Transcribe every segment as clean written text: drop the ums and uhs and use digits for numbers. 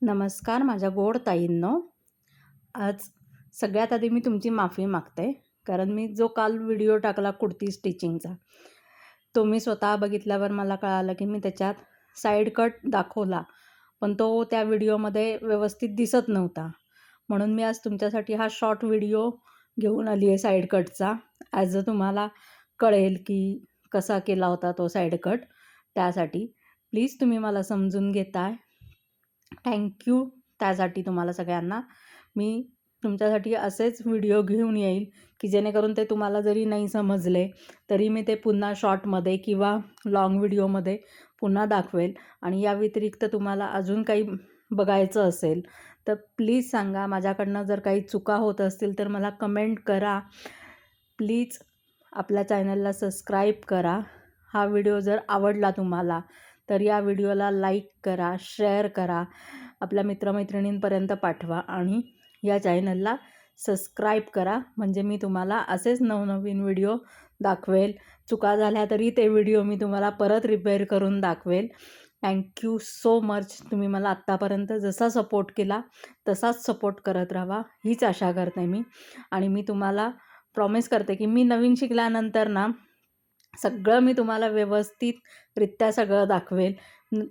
नमस्कार माझ्या गोड ताईंनो. आज सगळ्यात आधी मी तुमची माफी मागते, कारण मी जो काल व्हिडिओ टाकला कुर्ती स्टिचिंगचा, तो मी स्वतः बघितल्यावर मला कळालं की मी त्याच्यात साईड कट दाखवला, पण तो त्या व्हिडिओमध्ये व्यवस्थित दिसत नव्हता. म्हणून मी आज तुमच्यासाठी हा शॉर्ट व्हिडिओ घेऊन आली आहे साईड कटचा. ॲज तुम्हाला कळेल की कसा केला होता तो साईड कट. त्यासाठी प्लीज तुम्ही मला समजून घेताय, थँक्यू त्यासाठी तुम्हाला सगळ्यांना. मी तुमच्यासाठी असेच व्हिडिओ घेऊन येईल की जेणेकरून ते तुम्हाला जरी नाही समजले तरी मी ते पुन्हा शॉर्टमध्ये किंवा लाँग व्हिडिओमध्ये पुन्हा दाखवेल. आणि या व्यतिरिक्त तुम्हाला अजून काही बघायचं असेल तर प्लीज सांगा. माझ्याकडनं जर काही चुका होत असतील तर मला कमेंट करा. प्लीज आपल्या चॅनलला सबस्क्राईब करा. हा व्हिडिओ जर आवडला तुम्हाला तर या व्हिडिओला लाईक करा, शेअर करा, आपल्या मित्रमैत्रिणींपर्यंत पाठवा आणि या चॅनलला सबस्क्राईब करा. म्हणजे मी तुम्हाला असेच नवनवीन व्हिडिओ दाखवेल. चुका झाल्या तरी ते व्हिडिओ मी तुम्हाला परत रिपेअर करून दाखवेल. Thank you so much. तुम्ही मला आत्तापर्यंत जसा सपोर्ट केला तसाच सपोर्ट करत राहा, हीच आशा करते मी. आणि मी तुम्हाला प्रॉमिस करते की मी नवीन शिकल्यानंतर ना सगळं मी तुम्हाला व्यवस्थितरित्या सगळं दाखवेल.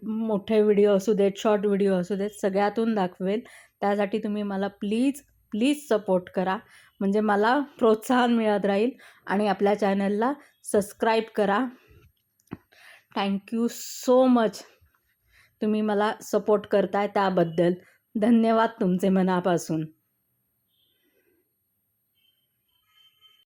मोठे व्हिडिओ असू देत, शॉर्ट व्हिडिओ असू देत, सगळ्यातून दाखवेल. त्यासाठी तुम्ही मला प्लीज सपोर्ट करा, म्हणजे मला प्रोत्साहन मिळत राहील. आणि आपल्या चॅनलला सबस्क्राईब करा. Thank you so much. तुम्ही मला सपोर्ट करताय त्याबद्दल धन्यवाद तुमचे मनापासून.